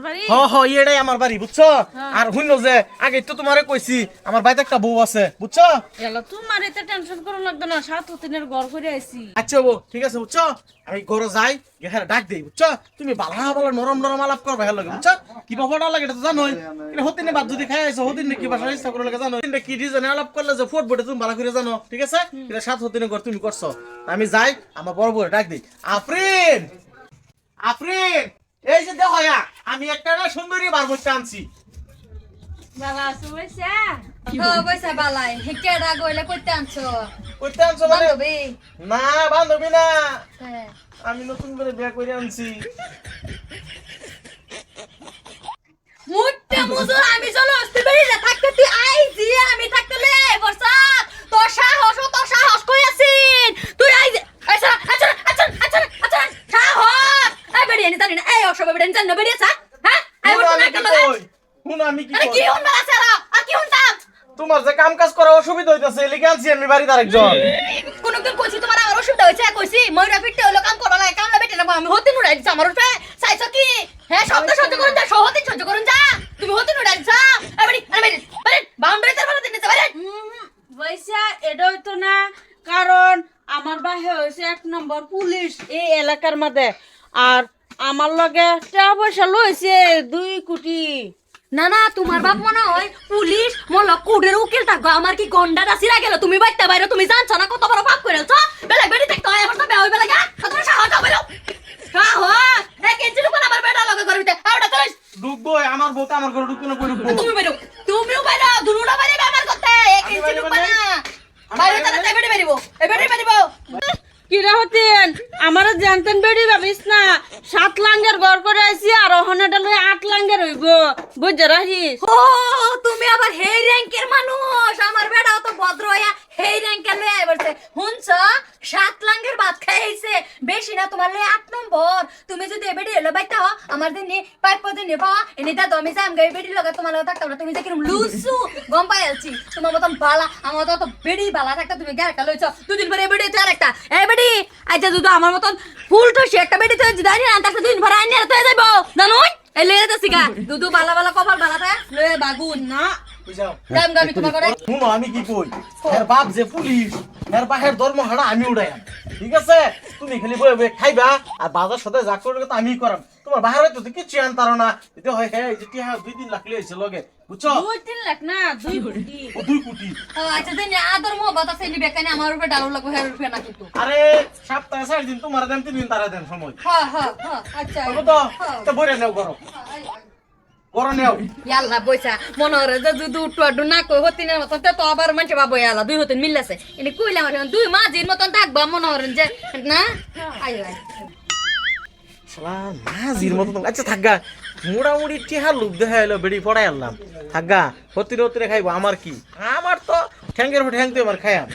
বাড়ি এটাই আমার বাড়ি বুঝছো আর হইল যে আগে তো তোমারে কইছি আমার বাড়িতে একটা বউ আছে বুঝছো এলা তোমার এতে টেনশন করো লাগবে না সাত হতিনের ঘর করে আইছি আচ্ছা বউ ঠিক আছে বুঝছো আমি ঘরে যাই গেহারে ডাক দেই বুঝছো তুমি বালা বালা নরম নরম আলাপ করবে ভালো লাগে বুঝছো কি বাবা লাগে এটা তো জানোই কিন্তু হতিনে বাদ যদি খাই আইছো হতিনে কি ভাষা ইচ্ছা করে লাগে জানো হতিনে কি ডিজাইন আলাপ করলে যে ফোট বটে তুমি ভালো করে জানো ঠিক আছে এটা সাত হতিনে ঘর তুমি করছো আমি যাই আমার বড় বউ ডাক দেই আফরিন আফরিন এই যে দেখো আমি একটা না সুন্দরী বারবচ্চা আনছি বাবা শুয়েছে পয়সা বালাই কেডা গইলে কইতে আনছো কইতে আনছো মানে বান্ধবী না বান্ধবী না হ্যাঁ আমি নতুন করে বিয়ে করে আনছি মুট্টা মুজুর আমি চলো অস্তি বেরি না থাকতে তুই আইজি আমি থাকতে লে বর্ষা তোর সাহস কই আছিস তুই আইজি আচ্ছা আচ্ছা আচ্ছা আচ্ছা আচ্ছা সাহস এই বেরি এনে জানি না এই অসবে বেরি জানি না বেরি আছে হ্যাঁ আই বলতে না কেন আমি কি আরে কই কি হন আছে আর কি হন তা তোমার যে কাম কাজ করা অসুবিধা হইতাছে এলিকে আনছি আমি বাড়িতে আরেকজন কোনদিন কইছি তোমার আমার অসুবিধা হইছে কইছি ময়রা পিটতে হলো কাম করবা লাগে কামলা বেটে না আমি হতে নুড়াই দিছি আমার উপরে চাইছো কি হ্যাঁ শব্দ সহ্য করুন যা সহজে সহ্য করুন যা তুমি হতে নুড়াই দিছা আরে আরে বাউন্ডারি তার মানে দিতে পারে পয়সা এটা হইতো না কারণ আমার বাহে হয়েছে 1 নম্বর পুলিশ এই এলাকার মধ্যে আর আমার লগে টাকা পয়সা লইছে 2 কোটি না না তোমার বাপ মনে হয় পুলিশ মল কুডের উকিল থাকবো আমার কি গন্ডাটা সিরা গেল তুমি বাইতে বাইরে তুমি জানছ না কত বড় পাপ করেছ বেলা বেড়ি দেখতে হয় আমার তো বেয়া হইবে লাগা তোমার সাহস হবে না সাহস এক ইঞ্চি লোক আমার বেটা লগে করবিতে আউটা চলিস ঢুকবো আমার বউটা আমার ঘরে ঢুকতে না কই ঢুকবো তুমি বাইরো তুমিও বাইরো দুনুটা বাইরে আমার করতে এক ইঞ্চি লোক না বাইরে তারা বেড়ি বাইরিবো এই বেড়ি বাইরিবো কিরা হতেন আমার জানতেন বেড়ি ভাবিস না 7 লাঙ্গের ঘর করে আইছি আর ওখানে ডালে 8 লাঙ্গের হইব বুঝে রাখিস ও তুমি আবার হেই র‍্যাঙ্কের মানুষ আমার বেটাও তো ভদ্র হইয়া হেই র‍্যাঙ্কের লয়ে আইবছে হুনছ 7 লাঙ্গের ভাত খাইছে বেশি না তোমার লয়ে 8 নম্বর তুমি যদি এবেডি এলো বাইতা আমার দিনে পাইপ পদে নেবা এনিটা দমি যাম গাই বেডি লগা তোমার লগা থাকতা না তুমি যে কিরম লুসু গম পাইলছি তোমার মতন বালা আমার তো বেডি বালা থাকতা তুমি গারকা লইছ দুদিন পরে এবেডি তো আরেকটা এবেডি আইজা দুদু আমার মতন ফুল ঠসি একটা বেডি তো জিদানি আনতা দুদিন ভরা আইনে তো যাইবো জানোই এ লয়ে তো সিগা দুদু বালা বালা কপাল বালা তা লয়ে বাগুন না বুঝাও দাম গামি তোমার করে শুনো আমি কি কই এর বাপ যে পুলিশ এর বাহের ধর্ম হাড়া আমি উড়াই ঠিক আছে তুমি খালি বই বই খাইবা আর বাজার সাথে যা করবে তো আমি করাম তোমার বাহিরে তো কিছু আনতারো না এটা হয় হ্যাঁ এই যে টিহা 2-3 লাখ লইছে লগে বুঝছো 2-3 লাখ না 2 কোটি ও 2 কোটি আচ্ছা দেন আদর মোহব্বত আছে নি বেকানি আমার উপরে ডালো লাগবে হের উপরে না কিন্তু আরে সপ্তাহে 4 দিন তোমার দেন 3 দিন তারা দেন সময় হ্যাঁ হ্যাঁ হ্যাঁ আচ্ছা তবে তো তো বইরে নেও করো করো নেও ইয়াল্লা বইসা মনে হরে যে যদি উঠু আডু না কই হতিনের মতন তো আবার মানুষ বাবু ইয়াল্লা দুই হতিন মিললাছে এনে কইলা আমার দুই মাঝির মতন থাকবা মনে হরেন যে না আইলা শালা মাঝির মতো আচ্ছা থাকগা মোটামুটি টিহা লোক দেখা এলো বেড়ি পড়াই আনলাম থাকগা হতিরে হতিরে খাইবো আমার কি আমার তো ঠ্যাঙ্গের ঠ্যাং তো আমার খাইয়াম